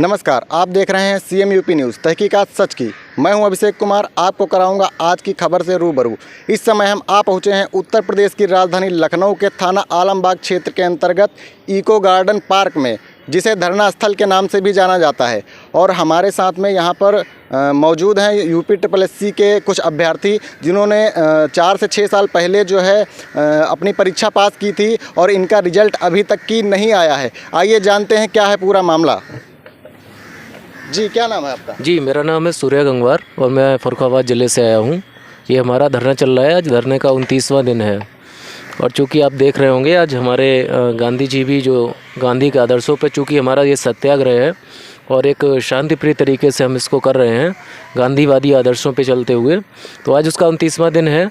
नमस्कार, आप देख रहे हैं सीएम यूपी न्यूज़ तहकीकात सच की। मैं हूं अभिषेक कुमार, आपको कराऊंगा आज की खबर से रूबरू। इस समय हम आ पहुंचे हैं उत्तर प्रदेश की राजधानी लखनऊ के थाना आलमबाग क्षेत्र के अंतर्गत इको गार्डन पार्क में, जिसे धरना स्थल के नाम से भी जाना जाता है। और हमारे साथ में यहां पर मौजूद हैं यूपी SSC के कुछ अभ्यर्थी, जिन्होंने 4 से 6 साल पहले जो है अपनी परीक्षा पास की थी और इनका रिजल्ट अभी तक की नहीं आया है। आइए जानते हैं क्या है पूरा मामला। जी, क्या नाम है आपका? जी, मेरा नाम है सूर्या गंगवार और मैं फर्रुखाबाद ज़िले से आया हूँ। ये हमारा धरना चल रहा है, आज धरने का 29वां दिन है। और चूँकि आप देख रहे होंगे, आज हमारे गांधी जी भी जो गांधी के आदर्शों पर, चूँकि हमारा ये सत्याग्रह है और एक शांतिप्रिय तरीके से हम इसको कर रहे हैं, गांधीवादी आदर्शों पे चलते हुए, तो आज उसका 29वां दिन है।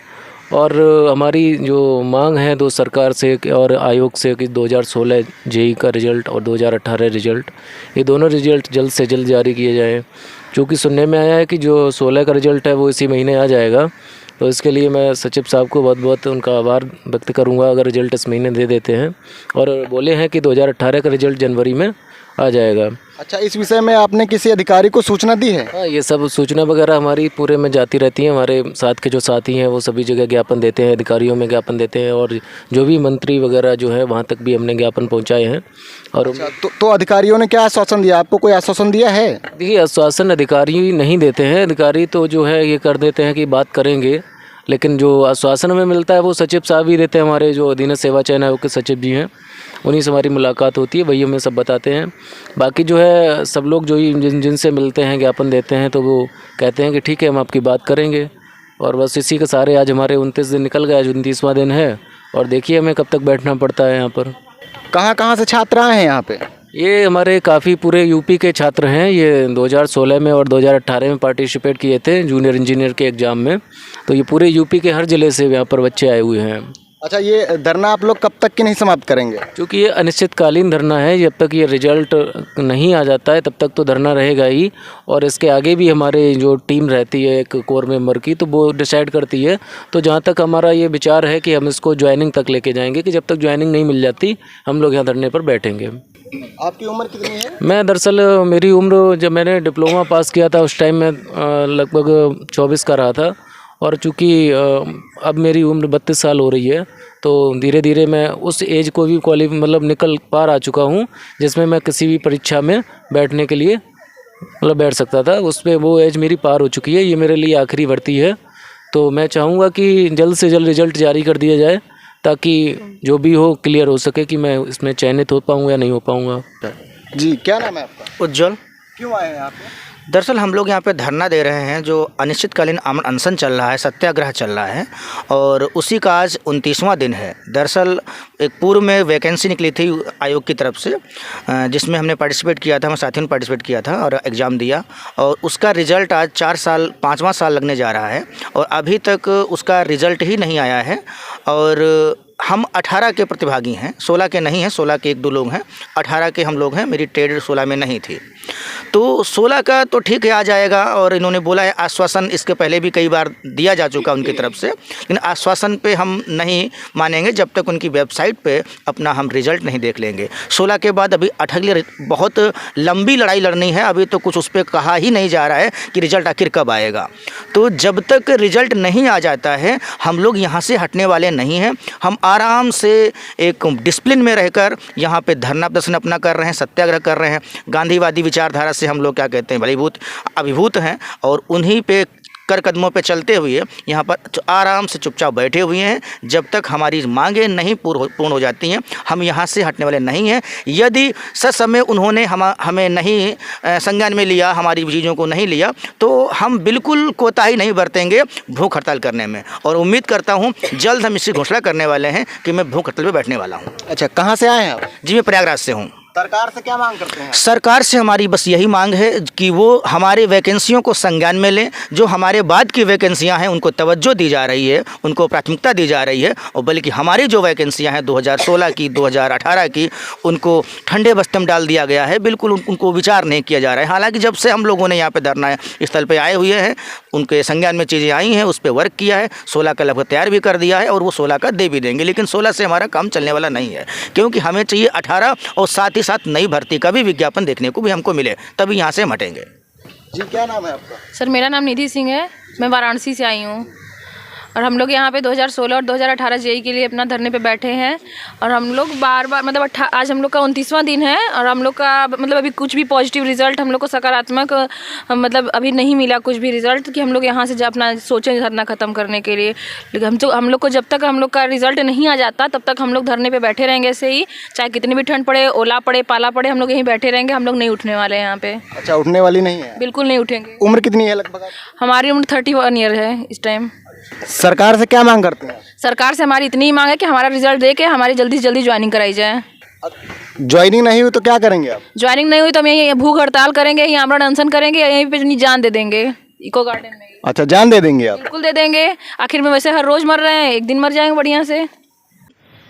और हमारी जो मांग है दो सरकार से और आयोग से कि 2016 जेईई का रिज़ल्ट और 2018 रिज़ल्ट, ये दोनों रिज़ल्ट जल्द से जल्द जारी किए जाएँ। क्योंकि सुनने में आया है कि जो 16 का रिज़ल्ट है वो इसी महीने आ जाएगा, तो इसके लिए मैं सचिव साहब को बहुत बहुत उनका आभार व्यक्त करूंगा अगर रिज़ल्ट इस महीने दे देते हैं। और बोले हैं कि 2018 का रिज़ल्ट जनवरी में आ जाएगा। अच्छा, इस विषय में आपने किसी अधिकारी को सूचना दी है? हाँ, ये सब सूचना वगैरह हमारी पूरे में जाती रहती हैं। हमारे साथ के जो साथी हैं वो सभी जगह ज्ञापन देते हैं, अधिकारियों में ज्ञापन देते हैं, और जो भी मंत्री वगैरह जो है वहाँ तक भी हमने ज्ञापन पहुँचाए हैं। और अच्छा, तो अधिकारियों ने क्या आश्वासन दिया? आपको कोई आश्वासन दिया है? देखिए, आश्वासन अधिकारी नहीं देते हैं। अधिकारी तो जो है ये कर देते हैं कि बात करेंगे, लेकिन जो आश्वासन हमें मिलता है वो सचिव साहब ही देते हैं। हमारे जो अधीन सेवा चयन आयोग के सचिव जी हैं, उन्हीं से हमारी मुलाकात होती है, वही हमें सब बताते हैं। बाकी जो है सब लोग जो ही जिनसे मिलते हैं, ज्ञापन देते हैं, तो वो कहते हैं कि ठीक है, हम आपकी बात करेंगे। और बस इसी के सारे आज हमारे 29 दिन निकल गए, आज 29वां दिन है। और देखिए हमें कब तक बैठना पड़ता है यहाँ पर। कहाँ से छात्र आए हैं यहाँ पे? ये हमारे काफ़ी पूरे यूपी के छात्र हैं। ये 2016 में और 2018 में पार्टिसिपेट किए थे जूनियर इंजीनियर के एग्ज़ाम में, तो ये पूरे यूपी के हर ज़िले से यहाँ पर बच्चे आए हुए हैं। अच्छा, ये धरना आप लोग कब तक की नहीं समाप्त करेंगे? क्योंकि ये अनिश्चितकालीन धरना है, जब तक ये रिजल्ट नहीं आ जाता है तब तक तो धरना रहेगा ही। और इसके आगे भी हमारे जो टीम रहती है एक कोर मेंबर की, तो वो डिसाइड करती है। तो जहाँ तक हमारा ये विचार है कि हम इसको ज्वाइनिंग तक लेके जाएंगे, कि जब तक ज्वाइनिंग नहीं मिल जाती हम लोग यहाँ धरने पर बैठेंगे। आपकी उम्र कितनी है? मैं दरअसल मेरी उम्र, जब मैंने डिप्लोमा पास किया था उस टाइम मैं लगभग 24 का रहा था। और चूँकि अब मेरी उम्र 32 साल हो रही है, तो धीरे धीरे मैं उस एज को भी निकल पार आ चुका हूँ जिसमें मैं किसी भी परीक्षा में बैठने के लिए बैठ सकता था। उस पर वो एज मेरी पार हो चुकी है। ये मेरे लिए आखिरी भर्ती है। तो मैं चाहूँगा कि जल्द से जल्द रिज़ल्ट जारी कर दिया जाए, ताकि जो भी हो क्लियर हो सके कि मैं इसमें चयनित हो पाऊँगा या नहीं हो पाऊँगा। जी, क्या नाम है आपका? उज्जवल। क्यों आए हैं आप? दरअसल हम लोग यहाँ पे धरना दे रहे हैं, जो अनिश्चितकालीन अनशन चल रहा है, सत्याग्रह चल रहा है, और उसी का आज 29वां दिन है। दरअसल एक पूर्व में वैकेंसी निकली थी आयोग की तरफ से, जिसमें हमने पार्टिसिपेट किया था, हमारे साथियों ने पार्टिसिपेट किया था और एग्ज़ाम दिया, और उसका रिज़ल्ट आज 5वां साल लगने जा रहा है और अभी तक उसका रिज़ल्ट ही नहीं आया है। और हम 18 के प्रतिभागी हैं, 16 के नहीं हैं, 16 के 1-2 लोग हैं, 18 के हम लोग हैं। मेरी ट्रेड 16 में नहीं थी, तो 16 का तो ठीक है आ जाएगा। और इन्होंने बोला है, आश्वासन इसके पहले भी कई बार दिया जा चुका उनकी तरफ से, लेकिन आश्वासन पे हम नहीं मानेंगे जब तक उनकी वेबसाइट पे अपना हम रिज़ल्ट नहीं देख लेंगे। 16 के बाद अभी 18 के लिए बहुत लंबी लड़ाई लड़नी है। अभी तो कुछ उस पर कहा ही नहीं जा रहा है कि रिज़ल्ट आखिर कब आएगा। तो जब तक रिज़ल्ट नहीं आ जाता है हम लोग यहाँ से हटने वाले नहीं हैं। हम आराम से एक डिसिप्लिन में रहकर यहाँ पे धरना प्रदर्शन अपना कर रहे हैं, सत्याग्रह कर रहे हैं। गांधीवादी विचारधारा से हम लोग क्या कहते हैं, अभिभूत हैं, और उन्हीं पे कर कदमों पे चलते हुए यहाँ पर आराम से चुपचाप बैठे हुए हैं। जब तक हमारी मांगें नहीं पूर्ण हो जाती हैं हम यहाँ से हटने वाले नहीं हैं। यदि ससमय उन्होंने हमें नहीं संज्ञान में लिया, हमारी चीज़ों को नहीं लिया, तो हम बिल्कुल कोताही नहीं बरतेंगे भूख हड़ताल करने में। और उम्मीद करता हूँ जल्द हम इसकी घोषणा करने वाले हैं कि मैं भूख हड़ताल पर बैठने वाला हूँ। अच्छा, कहाँ से आए हैं आप? जी, मैं प्रयागराज से हूँ। सरकार से क्या मांग करते हैं? सरकार से हमारी बस यही मांग है कि वो हमारे वैकेंसियों को संज्ञान में लें। जो हमारे बाद की वैकेंसियां हैं उनको तवज्जो दी जा रही है, उनको प्राथमिकता दी जा रही है, और बल्कि हमारी जो वैकेंसियां हैं 2016 की, 2018 की, उनको ठंडे बस्ते में डाल दिया गया है। बिल्कुल उनको विचार नहीं किया जा रहा है। हालांकि जब से हम लोगों ने यहाँ पे धरना स्थल पर आए हुए हैं, उनके संज्ञान में चीज़ें आई हैं, उस पर वर्क किया है। 16 का लगभग तैयार भी कर दिया है और वो 16 का दे भी देंगे, लेकिन 16 से हमारा काम चलने वाला नहीं है, क्योंकि हमें चाहिए 18 और साथ ही ही साथ नई भर्ती का भी विज्ञापन देखने को भी हमको मिले, तभी यहाँ से हम हटेंगे। जी, क्या नाम है आपका? सर मेरा नाम निधि सिंह है, मैं वाराणसी से आई हूँ और हम लोग यहाँ पे 2016 और 2018 जेई के लिए अपना धरने पे बैठे हैं और हम लोग बार बार मतलब आज हम लोग का 29वां दिन है और हम लोग का मतलब अभी कुछ भी पॉजिटिव रिजल्ट हम लोग को सकारात्मक मतलब अभी नहीं मिला कुछ भी रिजल्ट कि हम लोग यहाँ से अपना सोचें धरना ख़त्म करने के लिए। लेकिन हम लोग को जब तक हम लोग का रिजल्ट नहीं आ जाता तब तक हम लोग धरने पर बैठे रहेंगे ऐसे ही, चाहे कितनी भी ठंड पड़े, ओला पड़े, पाला पड़े, हम लोग यहीं बैठे रहेंगे। हम लोग नहीं उठने वाले हैं यहाँ पे। अच्छा, उठने वाली नहीं है? बिल्कुल नहीं उठेंगे। उम्र कितनी है लगभग? हमारी उम्र 31 ईयर है इस टाइम। सरकार से क्या मांग करते हैं? सरकार से हमारी इतनी ही मांग है कि हमारा रिजल्ट दे के हमारी जल्दी से जल्दी ज्वाइनिंग कराई जाए। ज्वाइनिंग नहीं हुई तो क्या करेंगे आप? ज्वाइनिंग नहीं हुई तो हम यहीं भूख हड़ताल करेंगे, यहीं आमरण अनशन करेंगे, यहीं पे अपनी जान दे देंगे इको गार्डन में। अच्छा, जान दे देंगे आप? बिल्कुल दे देंगे। आखिर में वैसे हर रोज़ मर रहे हैं, एक दिन मर जाएंगे बढ़िया से।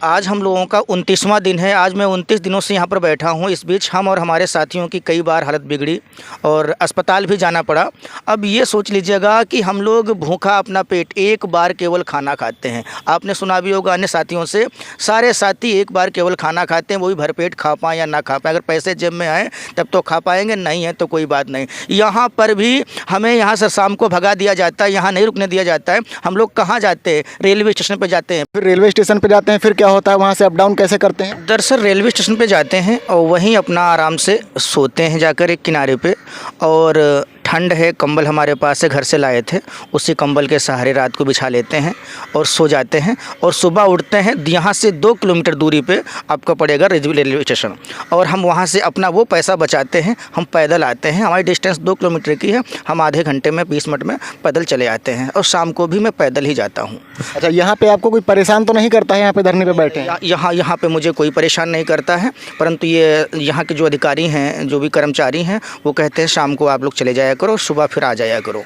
आज हम लोगों का 29वां दिन है। आज मैं 29 दिनों से यहाँ पर बैठा हूँ। इस बीच हम और हमारे साथियों की कई बार हालत बिगड़ी और अस्पताल भी जाना पड़ा। अब ये सोच लीजिएगा कि हम लोग भूखा अपना पेट एक बार केवल खाना खाते हैं। आपने सुना भी होगा अन्य साथियों से, सारे साथी एक बार केवल खाना खाते हैं, वो भी भरपेट खा पाएँ या ना खा पाएँ। अगर पैसे जेब में आए तब तो खा पाएंगे, नहीं है तो कोई बात नहीं। यहाँ पर भी हमें यहाँ से शाम को भगा दिया जाता है, यहाँ नहीं रुकने दिया जाता है। हम लोग कहाँ जाते हैं? रेलवे स्टेशन पर जाते हैं। फिर रेलवे स्टेशन पर जाते हैं, फिर क्या होता है वहाँ से? अप डाउन कैसे करते हैं? दरअसल रेलवे स्टेशन पे जाते हैं और वहीं अपना आराम से सोते हैं जाकर एक किनारे पे, और ठंड है, कंबल हमारे पास से घर से लाए थे, उसी कंबल के सहारे रात को बिछा लेते हैं और सो जाते हैं। और सुबह उठते हैं, यहाँ से 2 किलोमीटर दूरी पे आपका पड़ेगा रेलवे स्टेशन, और हम वहाँ से अपना वो पैसा बचाते हैं, हम पैदल आते हैं। हमारी डिस्टेंस 2 किलोमीटर की है, हम आधे घंटे में 20 मिनट में पैदल चले आते हैं और शाम को भी मैं पैदल ही जाता हूँ। अच्छा, यहाँ पे आपको कोई परेशान तो नहीं करता है यहाँ पे धरने पे बैठे हैं? यहाँ पे मुझे कोई परेशान नहीं करता है, परंतु ये यहाँ के जो अधिकारी हैं, जो भी कर्मचारी हैं, वो कहते हैं शाम को आप लोग चले जाया करो, सुबह फिर आ जाया करो।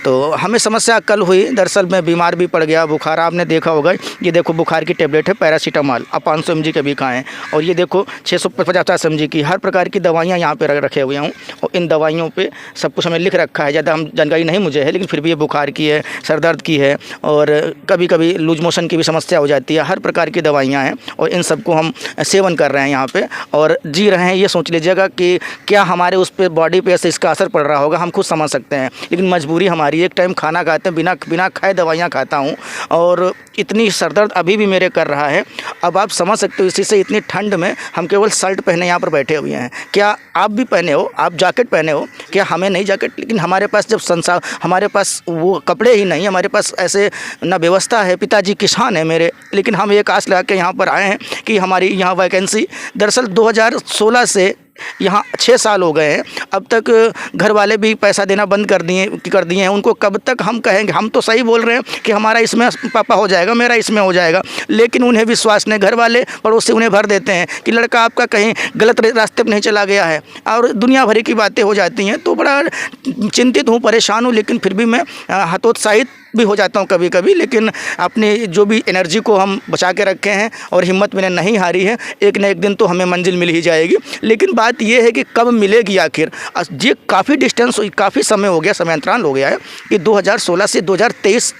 तो हमें समस्या कल हुई। दरअसल मैं बीमार भी पड़ गया, बुखार आपने देखा होगा। ये देखो बुखार की टेबलेट है पैरासीटामॉल, अब 500 mg के भी खाएँ, और ये देखो 650 mg की हर प्रकार की दवाइयाँ यहाँ पे रखे हुए हूँ, और इन दवाइयों पे सब कुछ हमें लिख रखा है। ज़्यादा हम जानकारी नहीं मुझे है, लेकिन फिर भी ये बुखार की है, सर दर्द की है, और कभी कभी लूज मोशन की भी समस्या हो जाती है। हर प्रकार की दवाइयाँ हैं और इन सबको हम सेवन कर रहे हैं यहाँ पे और जी रहे हैं। ये सोच लीजिएगा कि क्या हमारे उस पर बॉडी पे ऐसे इसका असर पड़ रहा होगा, हम खुद समझ सकते हैं, लेकिन मजबूरी हमारी। एक टाइम खाना खाते हैं, बिना खाए दवाइयाँ खाता हूँ, और इतनी सर दर्द अभी भी मेरे कर रहा है। अब आप समझ सकते हो, इसी से इतनी ठंड में हम केवल शर्ट पहने यहाँ पर बैठे हुए हैं। क्या आप भी पहने हो? आप जैकेट पहने हो क्या? हमें नहीं जैकेट, लेकिन हमारे पास जब संसार, हमारे पास वो कपड़े ही नहीं, हमारे पास ऐसे न व्यवस्था है। पिताजी किसान है मेरे, लेकिन हम एक आस लगा के यहाँ पर आए हैं कि हमारी यहाँ वैकेंसी, दरअसल 2016 से यहाँ 6 साल हो गए हैं, अब तक घर वाले भी पैसा देना बंद कर दिए हैं। उनको कब तक हम कहेंगे? हम तो सही बोल रहे हैं कि हमारा इसमें पापा हो जाएगा, मेरा इसमें हो जाएगा, लेकिन उन्हें विश्वास नहीं। घर वाले पड़ोसी उन्हें भर देते हैं कि लड़का आपका कहीं गलत रास्ते पर नहीं चला गया है, और दुनिया भरी की बातें हो जाती हैं। तो बड़ा चिंतित हूँ, परेशान हूँ, लेकिन फिर भी मैं हतोत्साहित भी हो जाता हूँ कभी कभी। लेकिन अपने जो भी एनर्जी को हम बचा के रखे हैं और हिम्मत मैंने नहीं हारी है, एक न एक दिन तो हमें मंजिल मिल ही जाएगी। लेकिन बात ये है कि कब मिलेगी आखिर? ये काफ़ी डिस्टेंस, काफ़ी समय हो गया, समय अंतराल हो गया है कि 2016 से 2023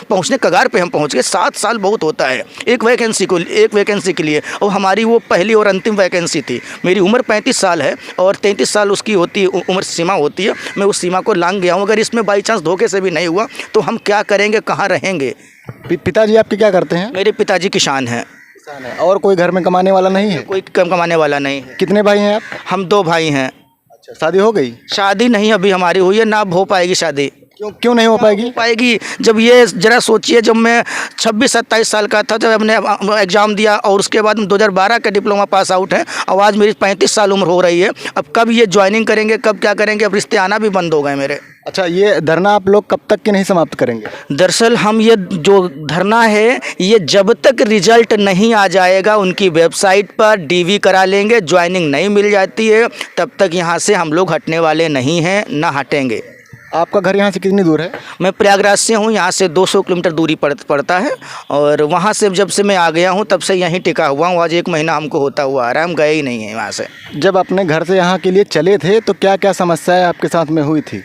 पहुंचने कगार पे हम पहुंच गए। 7 साल बहुत होता है एक वैकेंसी के लिए, और हमारी वो पहली और अंतिम वैकेंसी थी। मेरी उम्र 35 साल है और 33 साल उसकी होती है, उम्र सीमा होती है। मैं उस सीमा को लांघ गया हूँ। अगर इसमें बाई चांस धोखे से भी नहीं हुआ तो हम क्या करेंगे, कहाँ रहेंगे? पिताजी आपके क्या करते हैं? मेरे पिताजी किसान हैं। और कोई घर में कमाने वाला नहीं है? कोई कम कमाने वाला नहीं है। कितने भाई हैं आप? हम 2 भाई हैं। अच्छा, शादी हो गई? शादी नहीं अभी हमारी हुई है, ना हो पाएगी शादी। क्यों नहीं हो पाएगी? जब ये जरा सोचिए, जब मैं 26-27 साल का था, जब हमने एग्ज़ाम दिया, और उसके बाद 2012 का डिप्लोमा पास आउट है, और आज मेरी 35 साल उम्र हो रही है। अब कब ये ज्वाइनिंग करेंगे, कब क्या करेंगे? अब रिश्ते आना भी बंद हो गए मेरे। अच्छा, ये धरना आप लोग कब तक के नहीं समाप्त करेंगे? दरअसल हम ये जो धरना है, ये जब तक रिजल्ट नहीं आ जाएगा उनकी वेबसाइट पर डीवी करा लेंगे, ज्वाइनिंग नहीं मिल जाती है, तब तक यहाँ से हम लोग हटने वाले नहीं हैं, ना हटेंगे। आपका घर यहाँ से कितनी दूर है? मैं प्रयागराज से हूँ, यहाँ से 200 किलोमीटर दूरी पड़ता है, और वहाँ से जब से मैं आ गया हूँ तब से यहीं टिका हुआ हूँ। आज 1 महीना हमको होता हुआ आ रहा है, हम गए ही नहीं हैं वहाँ से। जब अपने घर से यहाँ के लिए चले थे तो क्या क्या समस्याएं आपके साथ में हुई थी?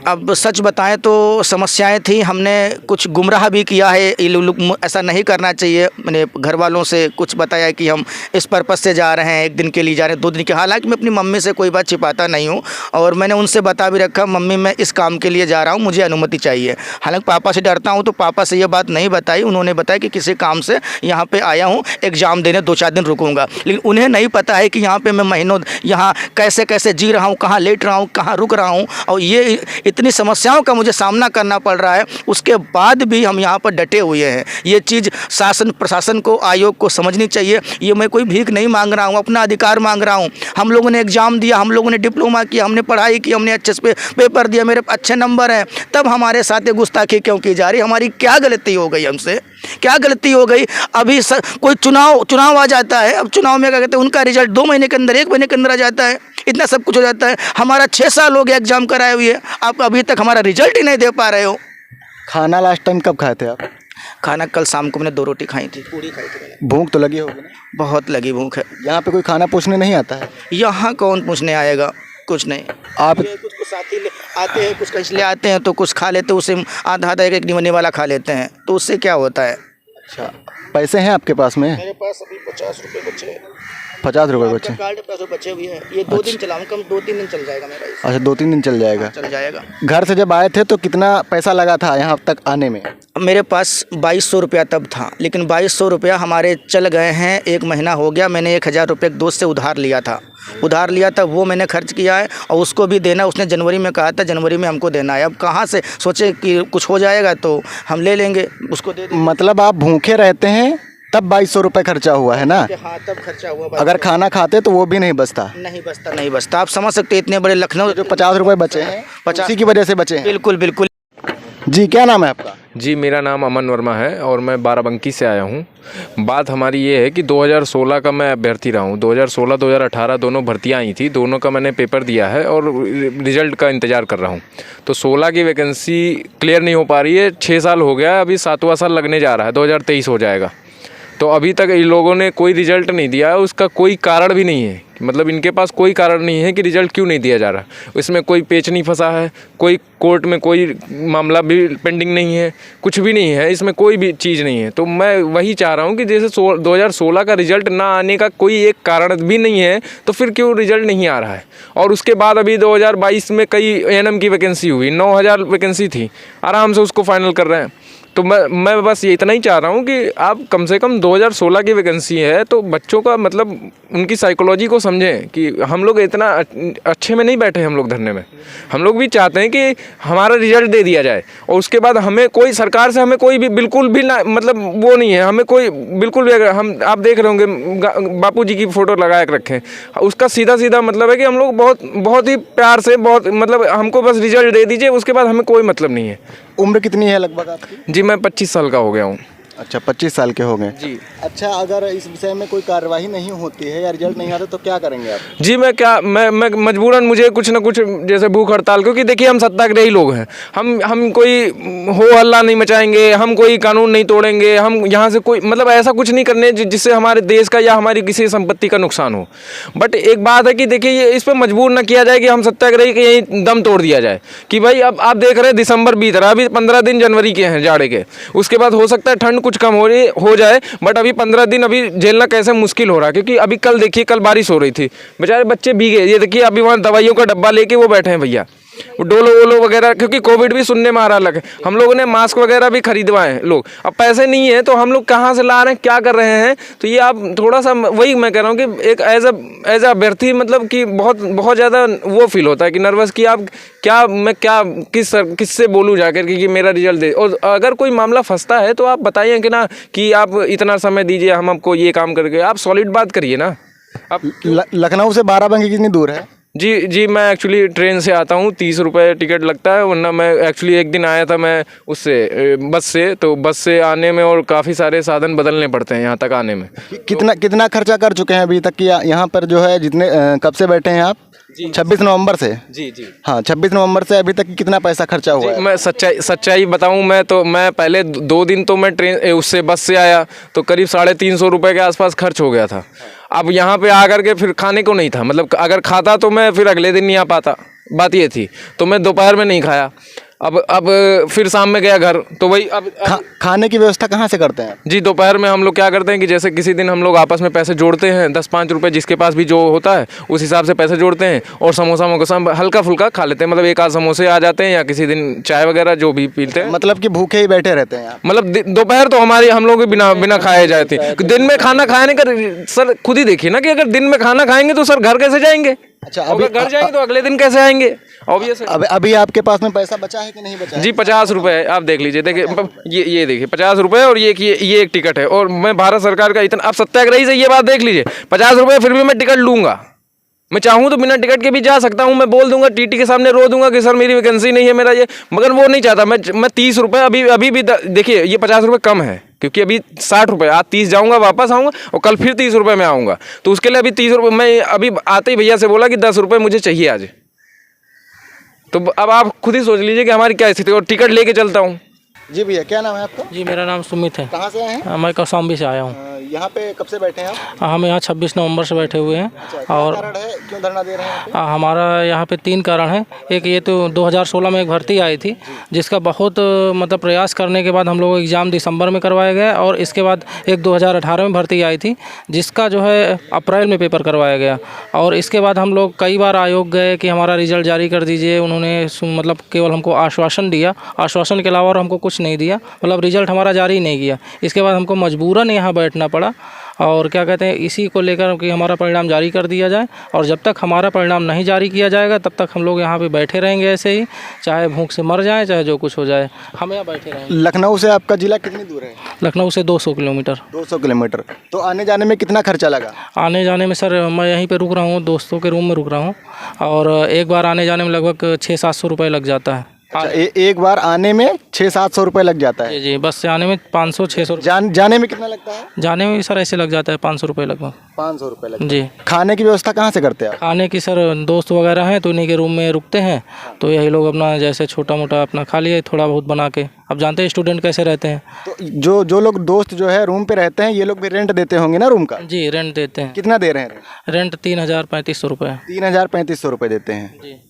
अब सच बताएं तो समस्याएं थी, हमने कुछ गुमराह भी किया है, ये लोग ऐसा नहीं करना चाहिए। मैंने घर वालों से कुछ बताया कि हम इस पर्पज़ से जा रहे हैं, 1 दिन के लिए जा रहे हैं, 2 दिन के, हालांकि मैं अपनी मम्मी से कोई बात छिपाता नहीं हूँ और मैंने उनसे बता भी रखा, मम्मी मैं इस काम के लिए जा रहा हूँ, मुझे अनुमति चाहिए। हालांकि पापा से डरता हूँ तो पापा से ये बात नहीं बताई, उन्होंने बताया कि किसी काम से यहाँ पे आया हूँ, एग्ज़ाम देने 2-4 दिन रुकूंगा। लेकिन उन्हें नहीं पता है कि यहाँ पे मैं महीनों यहाँ कैसे कैसे जी रहा हूँ, कहाँ लेट रहा हूँ, कहाँ रुक रहा हूँ, और ये इतनी समस्याओं का मुझे सामना करना पड़ रहा है। उसके बाद भी हम यहाँ पर डटे हुए हैं। ये चीज़ शासन प्रशासन को, आयोग को समझनी चाहिए। ये मैं कोई भीख नहीं मांग रहा हूँ, अपना अधिकार मांग रहा हूँ। हम लोगों ने एग्ज़ाम दिया, हम लोगों ने डिप्लोमा किया, हमने पढ़ाई की, हमने अच्छे से पेपर दिया, मेरे अच्छे नंबर हैं, तब हमारे साथ ये गुस्ताखी क्यों की जा रही? हमारी क्या गलती हो गई? हमसे क्या गलती हो गई? अभी कोई चुनाव आ जाता है, अब चुनाव में क्या कहते हैं, उनका रिजल्ट 2 महीने के अंदर, 1 महीने के अंदर आ जाता है, इतना सब कुछ हो जाता है। हमारा 6 साल हो गया एग्ज़ाम कराए हुए, आप अभी तक हमारा रिजल्ट ही नहीं दे पा रहे हो। खाना लास्ट टाइम कब खाए थे आप? खाना कल शाम को मैंने 2 रोटी खाई थी, पूरी खाई थी मैंने। भूख तो लगी होगी ना? बहुत लगी भूख है। यहाँ पे कोई खाना पूछने नहीं आता है? यहाँ कौन पूछने आएगा? कुछ नहीं। आप कुछ साथी आते हैं, कुछ इसलिए आते हैं तो कुछ खा लेते हैं, उससे आधा 1 निवने वाला खा लेते हैं, तो उससे क्या होता है? अच्छा, पैसे हैं आपके पास में? मेरे पास अभी 50 रुपये बचे हैं। 50 रुपये बचे? कार्ड पैसे बचे हुए हैं, ये 2 दिन चलाऊँ, कम 2-3 दिन चल जाएगा मेरा। अच्छा, 2-3 दिन चल जाएगा? चल जाएगा। घर से जब आए थे तो कितना पैसा लगा था यहाँ तक आने में? मेरे पास 2200 रुपया तब था, लेकिन 2200 रुपया हमारे चल गए हैं, 1 महीना हो गया। मैंने 1000 रुपये एक दोस्त से उधार लिया था, वो मैंने खर्च किया है और उसको भी देना। उसने जनवरी में कहा था, जनवरी में हमको देना है। अब कहाँ से सोचे कि कुछ हो जाएगा तो हम ले लेंगे, उसको दे देंगे। मतलब आप भूखे रहते हैं तब 2200 रुपये खर्चा हुआ है ना? हाँ, तब खर्चा हुआ। अगर खाना खाते तो वो भी नहीं बचता? नहीं बचता। आप समझ सकते हैं, इतने बड़े लखनऊ जो 50 रुपये बचे हैं, 50 की वजह से बचे हैं। बिल्कुल बिल्कुल। जी, क्या नाम है आपका? जी, मेरा नाम अमन वर्मा है और मैं बाराबंकी से आया हूँ। बात हमारी ये है कि 2016 का मैं अभ्यर्थी रहा हूँ। 2016-2018 दोनों भर्तियाँ आई थी, दोनों का मैंने पेपर दिया है और रिज़ल्ट का इंतज़ार कर रहा हूँ। तो 16 की वैकेंसी क्लियर नहीं हो पा रही है। 6 साल हो गया, अभी 7वां साल लगने जा रहा है, 2023 हो जाएगा। तो अभी तक इन लोगों ने कोई रिज़ल्ट नहीं दिया है। उसका कोई कारण भी नहीं है, मतलब इनके पास कोई कारण नहीं है कि रिज़ल्ट क्यों नहीं दिया जा रहा। इसमें कोई पेच नहीं फंसा है, कोई कोर्ट में कोई मामला भी पेंडिंग नहीं है, कुछ भी नहीं है, इसमें कोई भी चीज़ नहीं है। तो मैं वही चाह रहा हूँ कि जैसे 2016 का रिज़ल्ट ना आने का कोई एक कारण भी नहीं है, तो फिर क्यों रिज़ल्ट नहीं आ रहा है। और उसके बाद अभी 2022 में कई एएनएम की वैकेंसी हुई, 9000 वैकेंसी थी, आराम से उसको फाइनल कर रहे हैं। तो मैं बस ये इतना ही चाह रहा हूँ कि आप कम से कम 2016 की वैकेंसी है तो बच्चों का मतलब उनकी साइकोलॉजी को समझें कि हम लोग इतना अच्छे में नहीं बैठे, हम लोग धरने में। हम लोग भी चाहते हैं कि हमारा रिजल्ट दे दिया जाए और उसके बाद हमें कोई सरकार से हमें कोई भी बिल्कुल भी ना मतलब वो नहीं है, हमें कोई बिल्कुल भी। अगर हम आप देख रहे होंगे बापू जी की फ़ोटो लगा के रखें, उसका सीधा सीधा मतलब है कि हम लोग बहुत ही प्यार से बहुत मतलब हमको बस रिजल्ट दे दीजिए, उसके बाद हमें कोई मतलब नहीं है। उम्र कितनी है लगभग आपकी? जी, मैं 25 साल का हो गया हूँ। अच्छा, 25 साल के हो गए जी। अच्छा, अगर इस विषय में कोई कार्रवाई नहीं होती है या रिजल्ट नहीं आता तो क्या करेंगे आप? जी, मैं मजबूरन मुझे कुछ ना कुछ जैसे भूख हड़ताल, क्योंकि देखिए हम सत्याग्रही लोग हैं। हम कोई हो हल्ला नहीं मचाएंगे, हम कोई कानून नहीं तोड़ेंगे, हम यहाँ से कोई मतलब ऐसा कुछ नहीं करने जिससे हमारे देश का या हमारी किसी संपत्ति का नुकसान हो। बट एक बात है कि देखिए ये इस पर मजबूर ना किया जाए कि हम सत्याग्रही के यहीं दम तोड़ दिया जाए कि भाई अब आप देख रहे हैं दिसंबर बीत रहा है, अभी 15 दिन जनवरी के हैं जाड़े के, उसके बाद हो सकता है ठंड कुछ कम हो जाए, बट अभी 15 दिन अभी झेलना कैसे मुश्किल हो रहा है। क्योंकि अभी कल देखिए, कल बारिश हो रही थी, बेचारे बच्चे भीगे। ये देखिए अभी वहाँ दवाइयों का डब्बा लेके वो बैठे हैं भैया, वो डोलो वोलो वगैरह, क्योंकि कोविड भी सुनने में आ रहा लगे। हम लोगों ने मास्क वगैरह भी खरीदवाए हैं लोग, अब पैसे नहीं है तो हम लोग कहाँ से ला रहे हैं, क्या कर रहे हैं। तो ये आप थोड़ा सा, वही मैं कह रहा हूँ कि एक एज अ अभ्यर्थी मतलब कि बहुत ज़्यादा वो फील होता है कि नर्वस कि आप मैं किससे बोलूँ जाकर कि मेरा रिजल्ट दे। और अगर कोई मामला फंसता है तो आप बताइए कि ना कि आप इतना समय दीजिए, हम आपको ये काम करके, आप सॉलिड बात करिए ना। आप लखनऊ से बाराबंकी कितनी दूर है? जी, मैं एक्चुअली ट्रेन से आता हूँ, 30 रुपये टिकट लगता है, वरना मैं एक्चुअली एक दिन आया था मैं उससे बस से, तो बस से आने में और काफ़ी सारे साधन बदलने पड़ते हैं यहाँ तक आने में। कितना खर्चा कर चुके हैं अभी तक कि यहाँ पर जो है जितने कब से बैठे हैं आप? 26 नवंबर से? जी। हाँ, 26 नवंबर से अभी तक कितना पैसा खर्चा हुआ है? मैं सच्चाई बताऊं, मैं पहले 2 दिन तो मैं ट्रेन उससे बस से आया तो करीब 350 रुपये के आसपास खर्च हो गया था। अब यहाँ पे आकर के फिर खाने को नहीं था, मतलब अगर खाता तो मैं फिर अगले दिन नहीं आ पाता, बात ये थी। तो मैं दोपहर में नहीं खाया। अब फिर शाम में गया घर, तो वही अब खाने की व्यवस्था कहाँ से करते हैं? जी, दोपहर में हम लोग क्या करते हैं कि जैसे किसी दिन हम लोग आपस में पैसे जोड़ते हैं, 10-5 रुपये जिसके पास भी जो होता है उस हिसाब से पैसे जोड़ते हैं और समोसा मोसा हल्का फुल्का खा लेते हैं। मतलब एक आध समोसे आ जाते हैं या किसी दिन चाय वगैरह जो भी पीते हैं। मतलब कि भूखे ही बैठे रहते हैं आप? मतलब दोपहर तो हमारी हम लोग बिना खाए जाते हैं। दिन में खाना खाने का सर खुद ही देखिए ना कि अगर दिन में खाना खाएंगे तो सर घर कैसे जाएंगे? अच्छा, अभी घर जाएंगे तो अगले दिन कैसे आएंगे? ऑब्वियस है। अभी आपके पास में पैसा बचा है कि नहीं बचा है? जी 50 रुपये आप देख लीजिए। देखिए ये देखिए 50 रुपये और ये एक टिकट है। और मैं भारत सरकार का इतना, आप सत्याग्रही से ये बात देख लीजिए, 50 रुपये फिर भी मैं टिकट लूँगा। मैं चाहूँ तो बिना टिकट के भी जा सकता हूँ। मैं बोल दूंगा टीटी के सामने, रो दूंगा कि सर मेरी वैकेंसी नहीं है, मेरा ये, मगर वो नहीं चाहता। मैं 30 रुपये अभी भी देखिए ये 50 रुपये कम है क्योंकि अभी 60 रुपये, आज 30 जाऊँगा वापस आऊँगा और कल फिर 30 रुपये में आऊँगा। तो उसके लिए अभी 30 रुपये, मैं अभी आते ही भैया से बोला कि 10 रुपये मुझे चाहिए आज। तो अब आप खुद ही सोच लीजिए कि हमारी क्या स्थिति, और टिकट लेके चलता हूँ। जी भैया, क्या नाम है आपका? जी मेरा नाम सुमित है। कहाँ से आए हैं? मैं कौशाम्बी से आया हूँ। यहाँ पे कब से बैठे हैं आप? हम यहाँ 26 नवंबर से बैठे हुए हैं। क्या और कारण है, क्यों धरना दे रहे हैं यहाँ पे? हमारा यहाँ पे 3 कारण हैं। एक ये तो 2016 में एक भर्ती आई थी जिसका बहुत मतलब प्रयास करने के बाद हम लोग एग्ज़ाम दिसंबर में करवाया गया, और इसके बाद एक 2018 में भर्ती आई थी जिसका जो है अप्रैल में पेपर करवाया गया। और इसके बाद हम लोग कई बार आयोग गए कि हमारा रिजल्ट जारी कर दीजिए। उन्होंने मतलब केवल हमको आश्वासन दिया, आश्वासन के अलावा और हमको कुछ नहीं दिया, मतलब रिजल्ट हमारा जारी नहीं किया। इसके बाद हमको मजबूरन यहाँ बैठना पड़ा। और क्या कहते हैं, इसी को लेकर कि हमारा परिणाम जारी कर दिया जाए, और जब तक हमारा परिणाम नहीं जारी किया जाएगा तब तक हम लोग यहाँ पे बैठे रहेंगे ऐसे ही, चाहे भूख से मर जाएं चाहे जो कुछ हो जाए, हम यहाँ बैठे रहेंगे। लखनऊ से आपका जिला कितनी दूर है? लखनऊ से 200 किलोमीटर। 200 किलोमीटर। तो आने जाने में कितना खर्चा लगा? आने जाने में सर मैं यहीं पे रुक रहा हूँ, दोस्तों के रूम में रुक रहा हूँ, और एक बार आने जाने में लगभग 600-700 रुपये लग जाता है। अच्छा, एक बार आने में 600-700 रुपये लग जाता है? जी जी, बस से आने में 500-600। जाने में कितना लगता है? जाने में भी सर ऐसे लग जाता है 500 रुपये लगभग। 500 रुपये लगता है। जी। खाने की व्यवस्था कहाँ से करते हैं आप? खाने की सर दोस्त वगैरह हैं तो उन्हीं के रूम में रुकते हैं, तो यही लोग अपना जैसे छोटा मोटा अपना खा लिए थोड़ा बहुत बना के। अब जानते हैं स्टूडेंट कैसे रहते हैं। तो जो लोग दोस्त जो है रूम पे रहते हैं, ये लोग भी रेंट देते होंगे ना रूम का? जी रेंट देते हैं। कितना दे रहे हैं? रेंट 3035 रुपये। 3035 रुपये देते हैं। जी।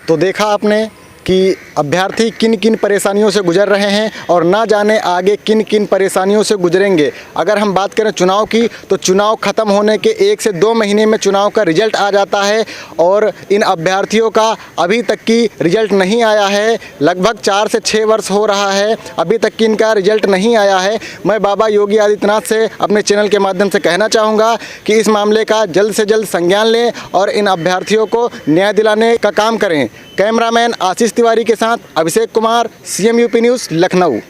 तो देखा आपने कि अभ्यर्थी किन किन परेशानियों से गुजर रहे हैं और ना जाने आगे किन किन परेशानियों से गुजरेंगे। अगर हम बात करें चुनाव की, तो चुनाव ख़त्म होने के 1 से 2 महीने में चुनाव का रिजल्ट आ जाता है, और इन अभ्यर्थियों का अभी तक की रिजल्ट नहीं आया है। लगभग 4 से 6 वर्ष हो रहा है, अभी तक की इनका रिजल्ट नहीं आया है। मैं बाबा योगी आदित्यनाथ से अपने चैनल के माध्यम से कहना चाहूँगा कि इस मामले का जल्द से जल्द संज्ञान लें और इन अभ्यर्थियों को न्याय दिलाने का काम करें। कैमरामैन आशीष तिवारी के साथ Abhishek Kumar, CM UP news, Lucknow.